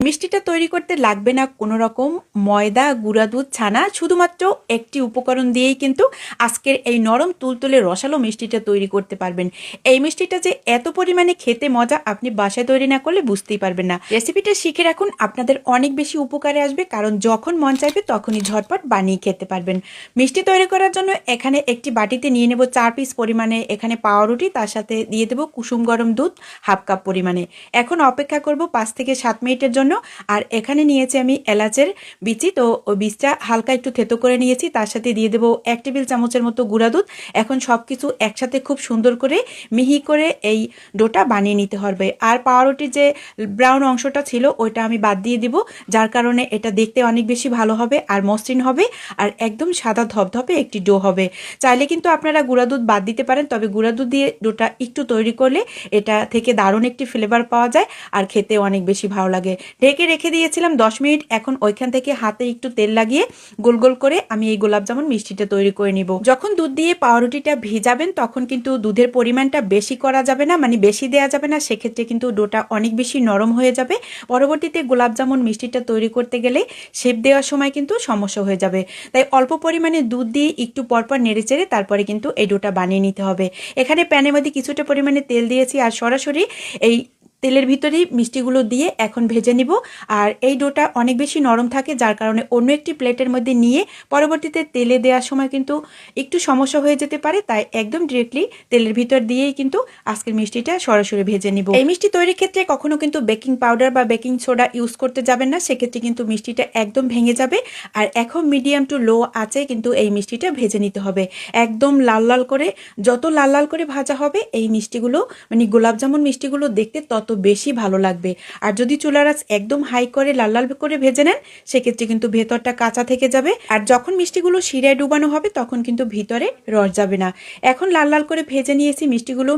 মিষ্টিটা তৈরি করতে লাগবে না কোনো রকম ময়দা, গুঁড়া দুধ, ছানা, শুধুমাত্র একটি উপকরণ দিয়েই কিন্তু আজকের এই নরম তুলতুলে রসালো মিষ্টিটা তৈরি করতে পারবেন। এই মিষ্টিটা যে এত পরিমাণে খেতে মজা, আপনি বাসায় তৈরি না করলে বুঝতেই পারবেন না। রেসিপিটা শিখে রাখুন, আপনাদের অনেক বেশি উপকারে আসবে, কারণ যখন মন চাইবে তখনই ঝটপট বানিয়ে খেতে পারবেন। মিষ্টি তৈরি করার জন্য এখানে একটি বাটিতে নিয়ে নেব 4 পিস পরিমাণে এখানে পাউরুটি, তার সাথে দিয়ে দেবো কুসুম গরম দুধ হাফ কাপ পরিমাণে। এখন অপেক্ষা করব 5 থেকে 7 মিনিটের জন্য। আর এখানে নিয়েছি আমি এলাচের বিচি, তো ওই বীজটা হালকা একটু থেতো করে নিয়েছি, তার সাথে দিয়ে দেবো 1 টেবিল চামচের মতো গুঁড়া দুধ। এখন সব কিছু একসাথে খুব সুন্দর করে মিহি করে এই ডোটা বানিয়ে নিতে হবে। আর পাউরুটির যে ব্রাউন অংশটা ছিল ওইটা আমি বাদ দিয়ে দিব, যার কারণে এটা দেখতে অনেক বেশি ভালো হবে আর মসৃণ হবে আর একদম সাদা ধপধপে একটি ডো হবে। চাইলে কিন্তু আপনারা গুঁড়া দুধ বাদ দিতে পারেন, তবে গুঁড়া দুধ দিয়ে ডোটা একটু তৈরি করলে এটা থেকে দারুণ একটি ফ্লেভার পাওয়া যায় আর খেতে অনেক বেশি ভালো লাগে। ঢেকে রেখে দিয়েছিলাম 10 মিনিট। এখন ওইখান থেকে হাতে একটু তেল লাগিয়ে গোল গোল করে আমি এই গোলাপ জামুন মিষ্টিটা তৈরি করে নিব। যখন দুধ দিয়ে পাউরুটিটা ভিজাবেন তখন কিন্তু দুধের পরিমাণটা বেশি করা যাবে না, মানে বেশি দেওয়া যাবে না, সেক্ষেত্রে কিন্তু ডোটা অনেক বেশি নরম হয়ে যাবে। পরবর্তীতে গোলাপ জামুন মিষ্টিটা তৈরি করতে গেলে শেপ দেওয়ার সময় কিন্তু সমস্যা হয়ে যাবে। তাই অল্প পরিমাণে দুধ দিয়ে একটু পরপর নেড়েচেড়ে তারপরে কিন্তু এই ডোটা বানিয়ে নিতে হবে। এখানে প্যানের মধ্যে কিছুটা পরিমাণে তেল দিয়েছি আর সরাসরি এই তেলের ভিতরেই মিষ্টিগুলো দিয়ে এখন ভেজে নিব। আর এই ডোটা অনেক বেশি নরম থাকে, যার কারণে অন্য একটি প্লেটের মধ্যে নিয়ে পরবর্তীতে তেলে দেওয়ার সময় কিন্তু একটু সমস্যা হয়ে যেতে পারে, তাই একদম ডিরেক্টলি তেলের ভিতর দিয়েই কিন্তু আজকের মিষ্টিটা সরাসরি ভেজে নিব। এই মিষ্টি তৈরির ক্ষেত্রে কখনো কিন্তু বেকিং পাউডার বা বেকিং সোডা ইউজ করতে যাবেন না, সেক্ষেত্রে কিন্তু মিষ্টিটা একদম ভেঙে যাবে। আর এখন মিডিয়াম টু লো আঁচে কিন্তু এই মিষ্টিটা ভেজে নিতে হবে, একদম লাল লাল করে। যত লাল লাল করে ভাজা হবে এই মিষ্টিগুলো, মানে গোলাপ জামুন মিষ্টিগুলো দেখতে তত বেশি ভালো লাগবে। আর যদি চুলার আঁচ একদম হাই করে লাল লাল করে ভেজে নেন সেক্ষেত্রে কিন্তু ভেতরটা কাঁচা থেকে যাবে। আর যখন মিষ্টিগুলো শিরায় ডুবানো হবে তখন কিন্তু ভিতরে রস যাবে না। এখন লাল লাল করে ভেজে নিয়েছি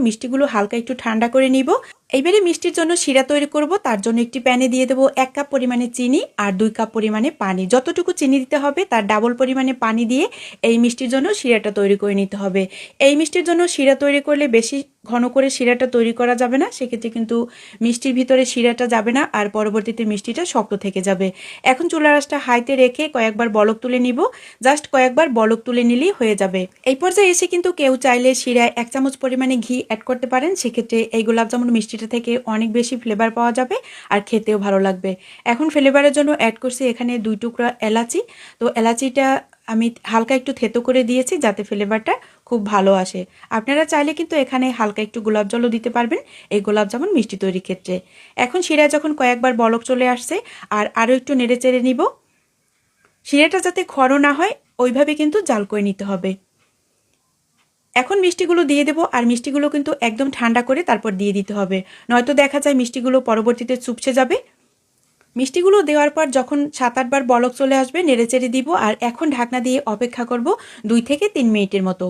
মিষ্টিগুলো হালকা একটু ঠান্ডা করে নিব। এইবারে মিষ্টির জন্য শিরা তৈরি করব, তার জন্য একটি প্যানে দিয়ে দেবো 1 কাপ পরিমাণে চিনি আর 2 কাপ পরিমাণে পানি। যতটুকু চিনি দিতে হবে তার ডাবল পরিমাণে পানি দিয়ে এই মিষ্টির জন্য শিরাটা তৈরি করে নিতে হবে। এই মিষ্টির জন্য শিরা তৈরি করলে বেশি ঘন করে শিরাটা তৈরি করা যাবে না, সেক্ষেত্রে কিন্তু মিষ্টির ভিতরে শিরাটা যাবে না আর পরবর্তীতে মিষ্টিটা শক্ত থেকে যাবে। এখন চুলার আঁচটা হাইতে রেখে কয়েকবার বলক তুলে নিব, জাস্ট কয়েকবার বলক তুলে নিলেই হয়ে যাবে। এই পর্যায়ে এসে কিন্তু কেউ চাইলে শিরায় 1 চামচ পরিমাণে ঘি অ্যাড করতে পারেন, সেক্ষেত্রে এই গোলাপ জামুন মিষ্টিটা থেকে অনেক বেশি ফ্লেভার পাওয়া যাবে আর খেতেও ভালো লাগবে। এখন ফ্লেভারের জন্য অ্যাড করছি এখানে 2 টুকরা এলাচি। তো এলাচিটা আমি হালকা একটু থেতো করে দিয়েছি যাতে ফ্লেভারটা খুব ভালো আসে। আপনারা চাইলে কিন্তু এখানে হালকা একটু গোলাপ জলও দিতে পারবেন এই গোলাপ জামুন মিষ্টি তৈরির ক্ষেত্রে। এখন শিরায় যখন কয়েকবার বলক চলে আসছে আর আরও একটু নেড়ে চেড়ে নিব। শিরাটা যাতে ঘন না হয় ওইভাবে কিন্তু জাল করে নিতে হবে। এখন মিষ্টিগুলো দিয়ে দেবো আর মিষ্টিগুলো কিন্তু একদম ঠান্ডা করে তারপর দিয়ে দিতে হবে, নয়তো দেখা যায় মিষ্টিগুলো পরবর্তীতে চুপসে যাবে। মিষ্টিগুলো দেওয়ার পর যখন 7-8 বার বলক চলে আসবে নেড়েচেড়ে দিব আর এখন ঢাকনা দিয়ে অপেক্ষা করব 2 থেকে 3 মিনিটের মতো।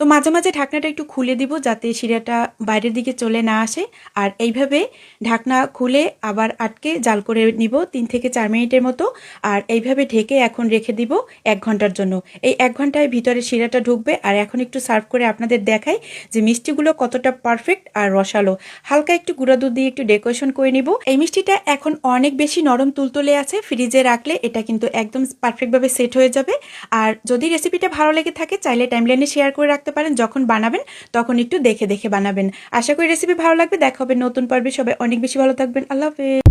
তো মাঝে মাঝে ঢাকনাটা একটু খুলে দিব যাতে শিরাটা বাইরের দিকে চলে না আসে। আর এইভাবে ঢাকনা খুলে আবার আটকে জাল করে নিব 3 থেকে 4 মিনিটের মতো। আর এইভাবে ঢেকে এখন রেখে দিব 1 ঘন্টার জন্য। এই 1 ঘন্টায় ভিতরে শিরাটা ঢুকবে। আর এখন একটু সার্ভ করে আপনাদের দেখাই যে মিষ্টিগুলো কতটা পারফেক্ট আর রসালো। হালকা একটু গুঁড়া দুধ দিয়ে একটু ডেকোরেশন করে নিব। এই মিষ্টিটা এখন অনেক বেশি নরম তুলতুলে আছে, ফ্রিজে রাখলে এটা কিন্তু একদম পারফেক্টভাবে সেট হয়ে যাবে। আর যদি রেসিপিটা ভালো লেগে থাকে চাইলে টাইমলাইনে শেয়ার করে রাখতে পারেন, যখন বানাবেন তখন একটু দেখে দেখে বানাবেন। আশা করি রেসিপি ভালো লাগবে। দেখা হবে নতুন পর্বে। সবাই অনেক বেশি ভালো থাকবেন। আল্লাহ হাফেজ।